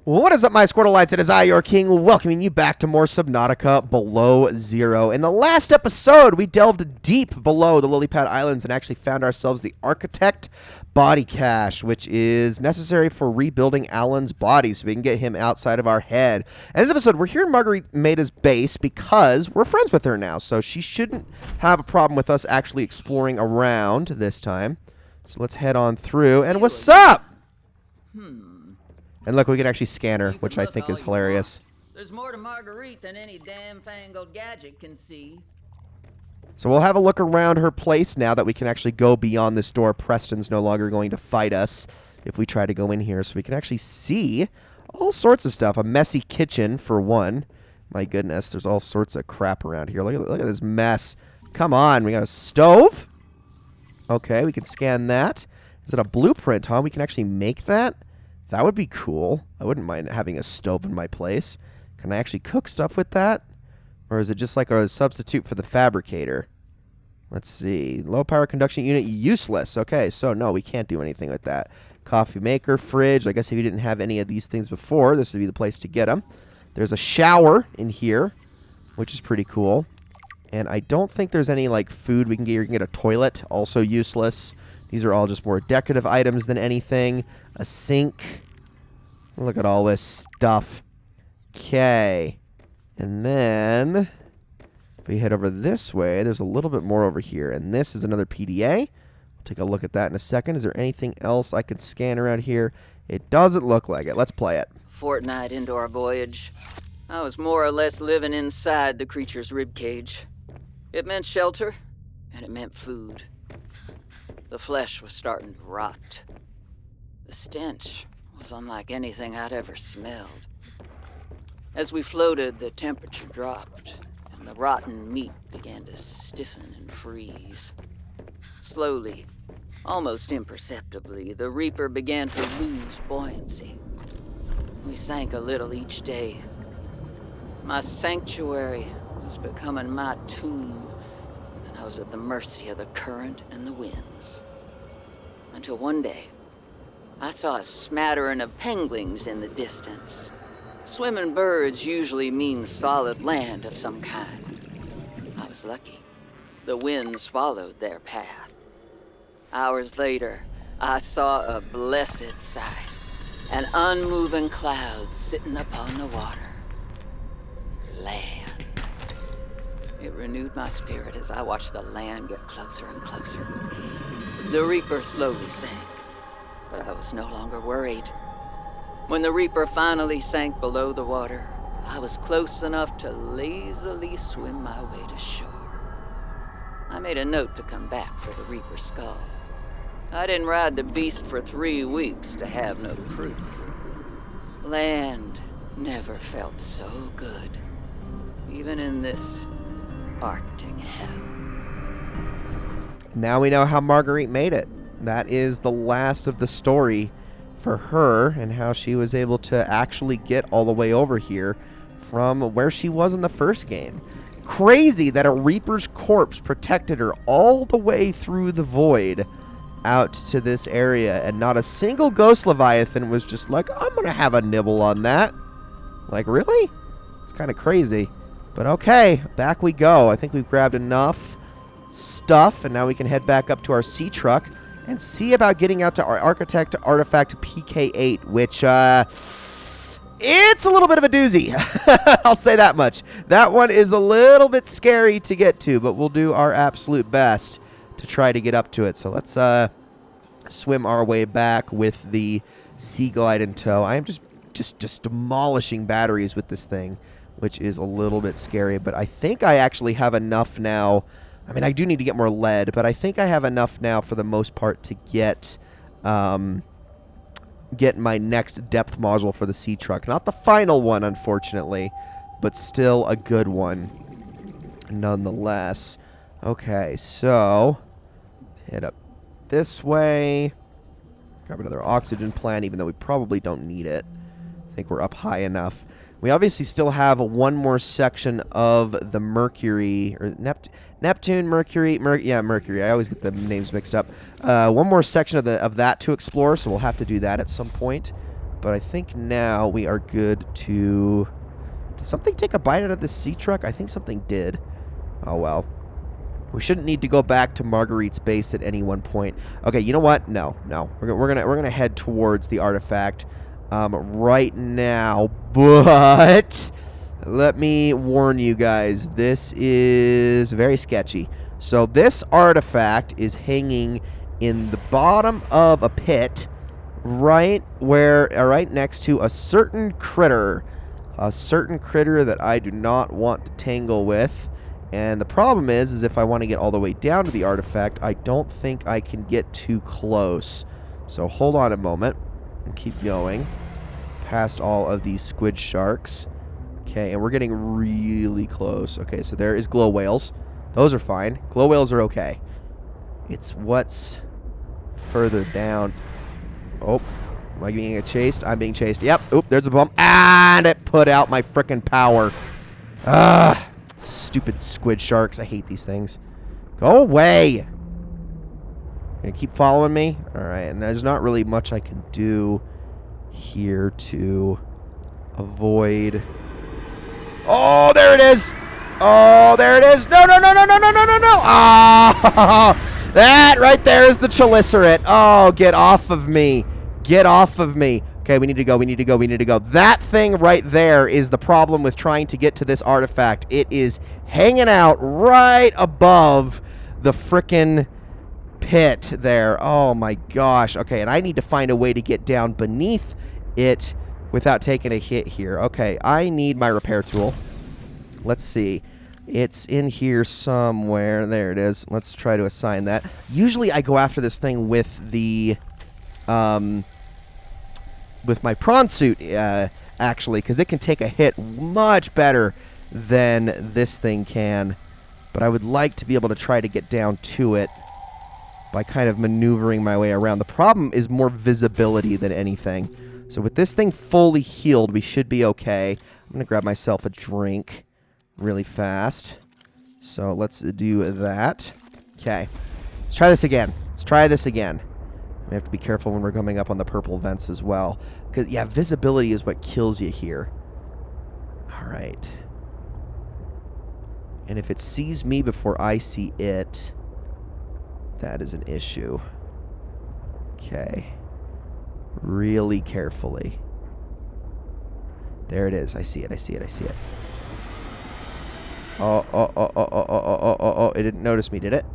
What is up, my Squirtleites? It is I, your king, welcoming you back to more Subnautica Below Zero. In the last episode, we delved deep below the lily pad islands and actually found ourselves the architect body cache, which is necessary for rebuilding Alan's body so we can get him outside of our head. In this episode, we're here in Margeurit's base because we're friends with her now, so she shouldn't have a problem with us actually exploring around this time. So let's head on through. And what's up? And look, we can actually scan her, which I think is hilarious. There's more to Margeurit than any damn fangled gadget can see. So we'll have a look around her place now that we can actually go beyond this door. Preston's no longer going to fight us if we try to go in here. So we can actually see all sorts of stuff. A messy kitchen, for one. My goodness, there's all sorts of crap around here. Look at this mess. Come on, we got a stove. Okay, we can scan that. Is it a blueprint, huh? We can actually make that? That would be cool. I wouldn't mind having a stove in my place. Can I actually cook stuff with that? Or is it just like a substitute for the fabricator? Let's see. Low power conduction unit, useless. Okay, so no, we can't do anything with that. Coffee maker, fridge. I guess if you didn't have any of these things before, this would be the place to get them. There's a shower in here, which is pretty cool. And I don't think there's any like food we can get. You can get a toilet, also useless. These are all just more decorative items than anything. A sink. Look at all this stuff. Okay. And then, if we head over this way, there's a little bit more over here. And this is another PDA. We'll take a look at that in a second. Is there anything else I can scan around here? It doesn't look like it. Let's play it. Fortnight into our voyage, I was more or less living inside the creature's ribcage. It meant shelter, and it meant food. The flesh was starting to rot. The stench was unlike anything I'd ever smelled. As we floated, the temperature dropped, and the rotten meat began to stiffen and freeze. Slowly, almost imperceptibly, the Reaper began to lose buoyancy. We sank a little each day. My sanctuary was becoming my tomb, and I was at the mercy of the current and the winds. Until one day, I saw a smattering of penguins in the distance. Swimming birds usually mean solid land of some kind. I was lucky. The winds followed their path. Hours later, I saw a blessed sight. An unmoving cloud sitting upon the water. Land. It renewed my spirit as I watched the land get closer and closer. The Reaper slowly sank, but I was no longer worried. When the Reaper finally sank below the water, I was close enough to lazily swim my way to shore. I made a note to come back for the Reaper's skull. I didn't ride the beast for 3 weeks to have no proof. Land never felt so good, even in this Arctic hell. Now we know how Margeurit made it. That is the last of the story for her and how she was able to actually get all the way over here from where she was in the first game. Crazy that a Reaper's corpse protected her all the way through the void out to this area, and not a single ghost Leviathan was just like, I'm gonna have a nibble on that. Like, really? It's kind of crazy. But okay, back we go. I think we've grabbed enough stuff, and now we can head back up to our sea truck and see about getting out to our Architect Artifact PK8, which, it's a little bit of a doozy. I'll say that much. That one is a little bit scary to get to, but we'll do our absolute best to try to get up to it. So let's swim our way back with the Sea Glide in tow. I am just demolishing batteries with this thing, which is a little bit scary, but I think I actually have enough now. I mean, I do need to get more lead, but I think I have enough now for the most part to get my next depth module for the sea truck. Not the final one, unfortunately, but still a good one nonetheless. Okay, so head up this way. Grab another oxygen plant, even though we probably don't need it. I think we're up high enough. We obviously still have one more section of the Mercury, or Neptune, Mercury, Mercury. I always get the names mixed up. One more section of that to explore, so we'll have to do that at some point. But I think now we are good to... Did something take a bite out of this sea truck? I think something did. Oh, well. We shouldn't need to go back to Marguerite's base at any one point. Okay, you know what? No. We're gonna head towards the artifact right now. But let me warn you guys, this is very sketchy. So this artifact is hanging in the bottom of a pit, right next to a certain critter. A certain critter that I do not want to tangle with. And the problem is if I want to get all the way down to the artifact, I don't think I can get too close. So hold on a moment and keep going past all of these squid sharks. Okay, and we're getting really close. Okay, so there is glow whales. Those are fine. Glow whales are okay. It's what's further down. Oh, am I being chased? I'm being chased. Yep. Oop, there's a bump. And it put out my frickin' power. Ah. Stupid squid sharks. I hate these things. Go away! You're gonna keep following me? Alright, and there's not really much I can do here to avoid... Oh, there it is! Oh, there it is! No! Ah! That right there is the chelicerates. Oh, get off of me. Get off of me. Okay, we need to go. That thing right there is the problem with trying to get to this artifact. It is hanging out right above the frickin' pit there. Oh my gosh. Okay, and I need to find a way to get down beneath it without taking a hit here. Okay, I need my repair tool. Let's see. It's in here somewhere. There it is. Let's try to assign that. Usually I go after this thing with the... with my prawn suit, actually, because it can take a hit much better than this thing can. But I would like to be able to try to get down to it by kind of maneuvering my way around. The problem is more visibility than anything. So with this thing fully healed, we should be okay. I'm going to grab myself a drink really fast. So let's do that. Okay. Let's try this again. We have to be careful when we're coming up on the purple vents as well. Because, yeah, visibility is what kills you here. Alright. And if it sees me before I see it, that is an issue. Okay. Really carefully. There it is. I see it. Oh. It didn't notice me, did it?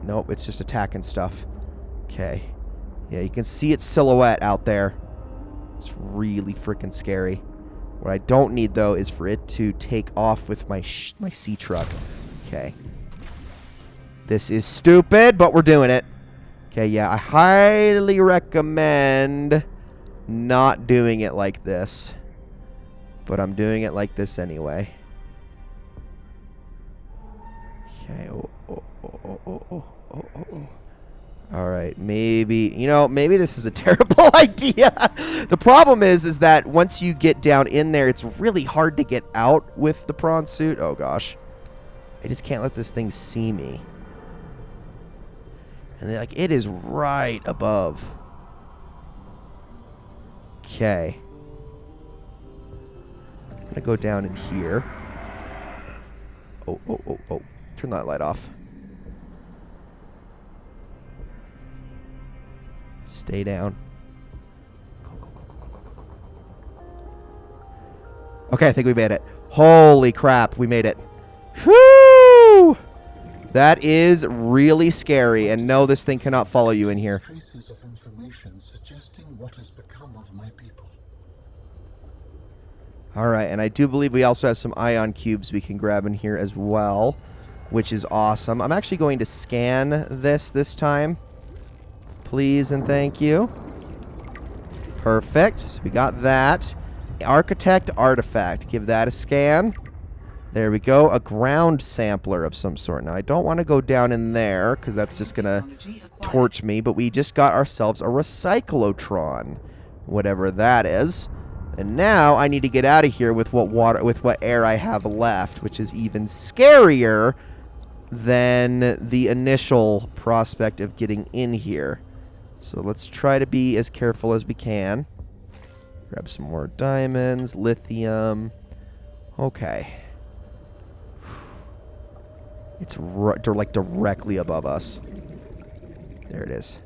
Nope, it's just attacking stuff. Okay. Yeah, you can see its silhouette out there. It's really freaking scary. What I don't need, though, is for it to take off with my sea truck. Okay. This is stupid, but we're doing it. Okay, yeah, I highly recommend not doing it like this. But I'm doing it like this anyway. Okay, oh. Alright, maybe this is a terrible idea. The problem is that once you get down in there, it's really hard to get out with the prawn suit. Oh, gosh. I just can't let this thing see me. And, like, it is right above. Okay. I'm going to go down in here. Oh. Turn that light off. Stay down. Go. Okay, I think we made it. Holy crap, we made it. Whoo! That is really scary, and no, this thing cannot follow you in here. Traces of information suggesting what has become of my people. Alright, and I do believe we also have some ion cubes we can grab in here as well, which is awesome. I'm actually going to scan this time. Please and thank you. Perfect. We got that. Architect artifact. Give that a scan. There we go. A ground sampler of some sort. Now, I don't want to go down in there because that's just going to torch me. But we just got ourselves a recyclotron. Whatever that is. And now I need to get out of here with what air I have left, which is even scarier than the initial prospect of getting in here. So let's try to be as careful as we can. Grab some more diamonds, lithium. Okay. It's like directly above us. There it is.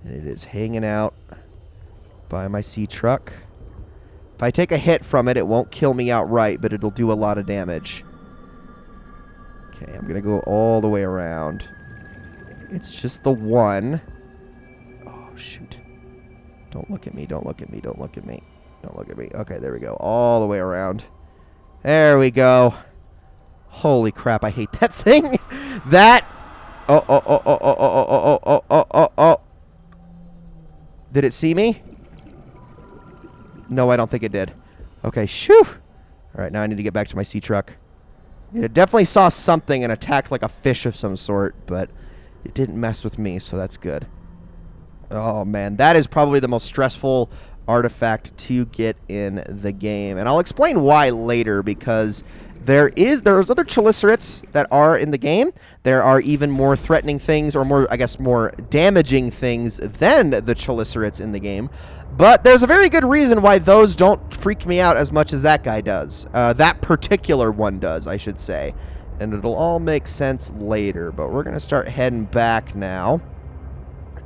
And it is hanging out by my sea truck. If I take a hit from it, it won't kill me outright, but it'll do a lot of damage. Okay, I'm going to go all the way around. It's just the one. Oh, shoot. Don't look at me, don't look at me, don't look at me. Don't look at me. Okay, there we go. All the way around. There we go. Holy crap, I hate that thing. That. Oh. Did it see me? No, I don't think it did. Okay, shoo. All right, now I need to get back to my sea truck. It definitely saw something and attacked like a fish of some sort, but it didn't mess with me, so that's good. Oh, man, that is probably the most stressful artifact to get in the game. And I'll explain why later, because there's other chelicerates that are in the game. There are even more threatening things, or more, I guess, more damaging things than the chelicerates in the game. But there's a very good reason why those don't freak me out as much as that guy does. That particular one does, I should say. And it'll all make sense later. But we're going to start heading back now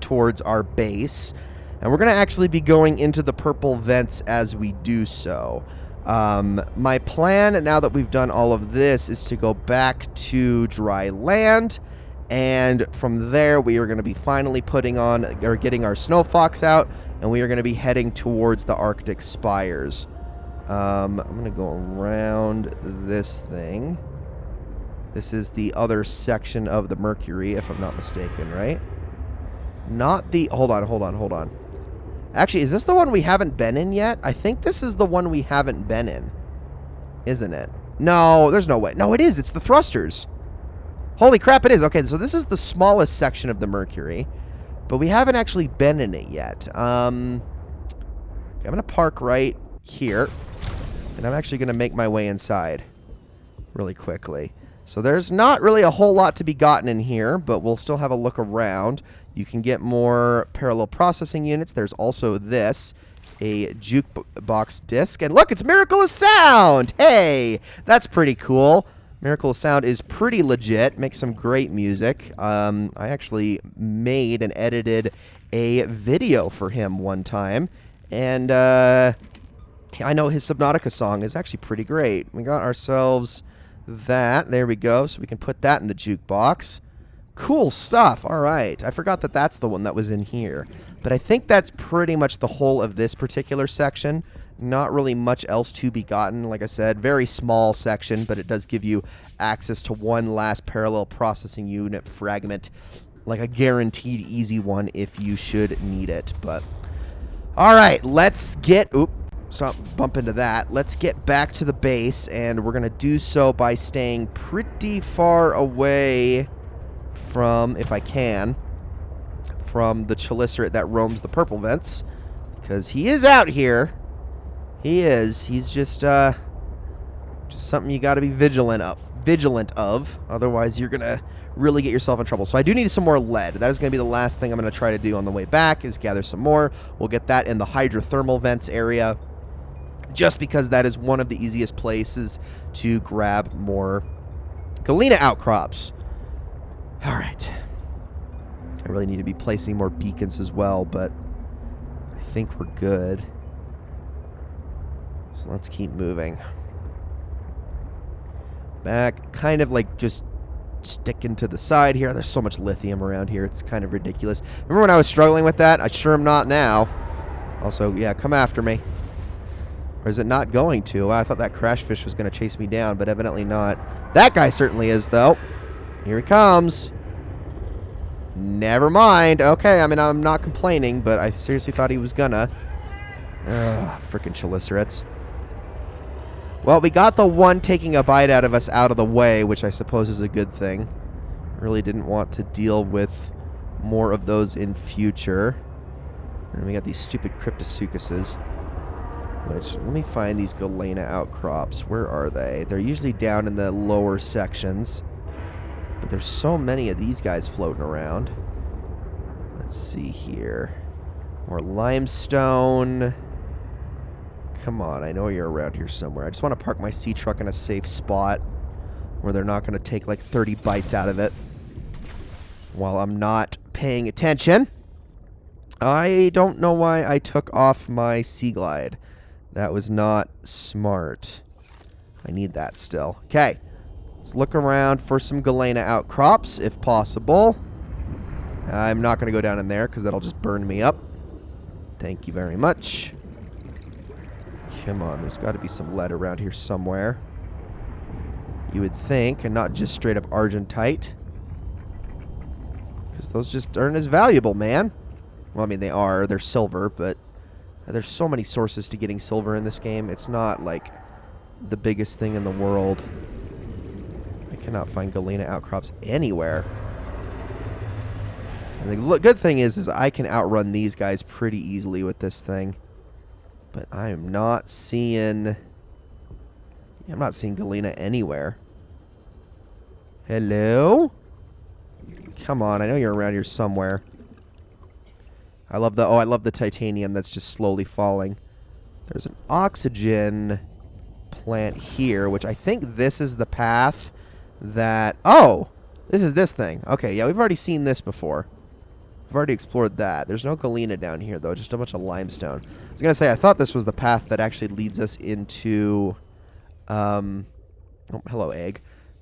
towards our base. And we're going to actually be going into the purple vents as we do so. My plan, now that we've done all of this, is to go back to dry land. And from there, we are going to be finally putting on, or getting our snow fox out. And we are going to be heading towards the Arctic spires. I'm going to go around this thing. This is the other section of the Mercury, if I'm not mistaken, right? Not the... Hold on. Actually, is this the one we haven't been in yet? I think this is the one we haven't been in. Isn't it? No, there's no way. No, it is. It's the thrusters. Holy crap, it is. Okay, so this is the smallest section of the Mercury. But we haven't actually been in it yet. I'm going to park right here. And I'm actually going to make my way inside really quickly. So there's not really a whole lot to be gotten in here, but we'll still have a look around. You can get more parallel processing units. There's also this, a jukebox disc. And look, it's Miracle of Sound! Hey, that's pretty cool. Miracle of Sound is pretty legit. Makes some great music. I actually made and edited a video for him one time. And I know his Subnautica song is actually pretty great. We got ourselves that. There we go. So we can put that in the jukebox. Cool stuff. All right. I forgot that that's the one that was in here. But I think that's pretty much the whole of this particular section. Not really much else to be gotten. Like I said, very small section, but it does give you access to one last parallel processing unit fragment. Like a guaranteed easy one if you should need it. But all right, let's get... Oop. Stop bump into that. Let's get back to the base, and we're going to do so by staying pretty far away from, if I can, from the chelicerate that roams the purple vents, because he is out here. He is. He's just something you got to be vigilant of. Otherwise, you're going to really get yourself in trouble. So I do need some more lead. That is going to be the last thing I'm going to try to do on the way back, is gather some more. We'll get that in the hydrothermal vents area, just because that is one of the easiest places to grab more galena outcrops. All right. I really need to be placing more beacons as well, but I think we're good. So let's keep moving. Back, kind of like just sticking to the side here. There's so much lithium around here. It's kind of ridiculous. Remember when I was struggling with that? I sure am not now. Also, yeah, come after me. Or is it not going to? I thought that crash fish was going to chase me down, but evidently not. That guy certainly is, though. Here he comes. Never mind. Okay, I mean, I'm not complaining, but I seriously thought he was gonna. Ugh, frickin' chelicerates. Well, we got the one taking a bite out of us out of the way, which I suppose is a good thing. Really didn't want to deal with more of those in future. And we got these stupid Cryptosuchuses. Which, let me find these galena outcrops. Where are they? They're usually down in the lower sections. But there's so many of these guys floating around. Let's see here. More limestone. Come on, I know you're around here somewhere. I just want to park my sea truck in a safe spot where they're not going to take like 30 bites out of it while I'm not paying attention. I don't know why I took off my sea glide. That was not smart. I need that still. Okay, let's look around for some galena outcrops if possible. I'm not going to go down in there because that'll just burn me up. Thank you very much. Come on, there's got to be some lead around here somewhere. You would think, and not just straight up argentite. Because those just aren't as valuable, man. Well, I mean, they are. They're silver, but there's so many sources to getting silver in this game. It's not, like, the biggest thing in the world. I cannot find galena outcrops anywhere. And the good thing is I can outrun these guys pretty easily with this thing. But I am not seeing... I'm not seeing galena anywhere. Hello? Come on, I know you're around here somewhere. I love the... Oh, I love the titanium that's just slowly falling. There's an oxygen plant here, which I think this is the path that... Oh! This is this thing. Okay, yeah, we've already seen this before. We've already explored that. There's no galena down here, though. Just a bunch of limestone. I was going to say, I thought this was the path that actually leads us into... oh, hello, egg.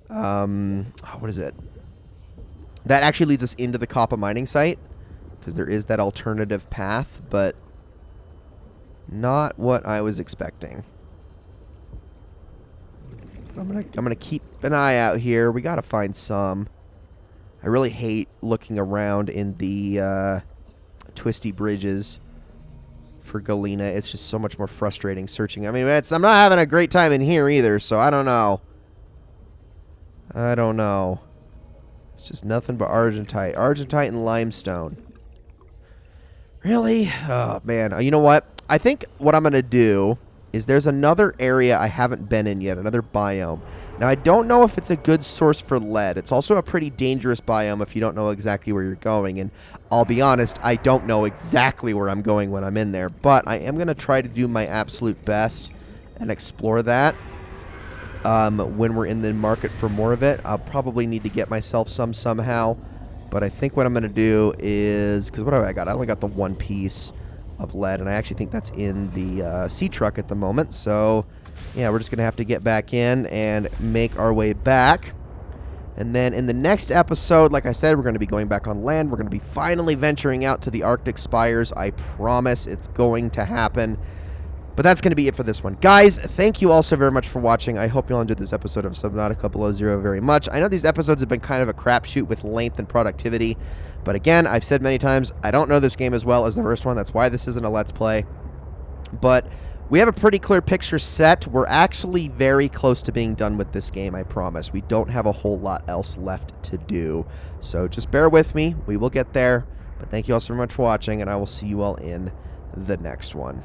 What is it? That actually leads us into the copper mining site. Because there is that alternative path, but... not what I was expecting. I'm gonna keep an eye out here. We gotta find some. I really hate looking around in the twisty bridges for galena. It's just so much more frustrating searching. I mean, I'm not having a great time in here either, so I don't know. I don't know. It's just nothing but argentite. Argentite and limestone. Really? Oh, man. You know what? I think what I'm going to do is there's another area I haven't been in yet, another biome. Now, I don't know if it's a good source for lead. It's also a pretty dangerous biome if you don't know exactly where you're going. And I'll be honest, I don't know exactly where I'm going when I'm in there. But I am going to try to do my absolute best and explore that when we're in the market for more of it. I'll probably need to get myself some somehow. But I think what I'm going to do is... Because what have I got? I only got the one piece of lead. And I actually think that's in the sea truck at the moment. So... yeah, we're just going to have to get back in and make our way back. And then in the next episode, like I said, we're going to be going back on land. We're going to be finally venturing out to the Arctic Spires. I promise it's going to happen. But that's going to be it for this one. Guys, thank you all so very much for watching. I hope you all enjoyed this episode of Subnautica Below Zero very much. I know these episodes have been kind of a crapshoot with length and productivity. But again, I've said many times, I don't know this game as well as the first one. That's why this isn't a Let's Play. But... we have a pretty clear picture set. We're actually very close to being done with this game, I promise. We don't have a whole lot else left to do. So just bear with me. We will get there. But thank you all so much for watching, and I will see you all in the next one.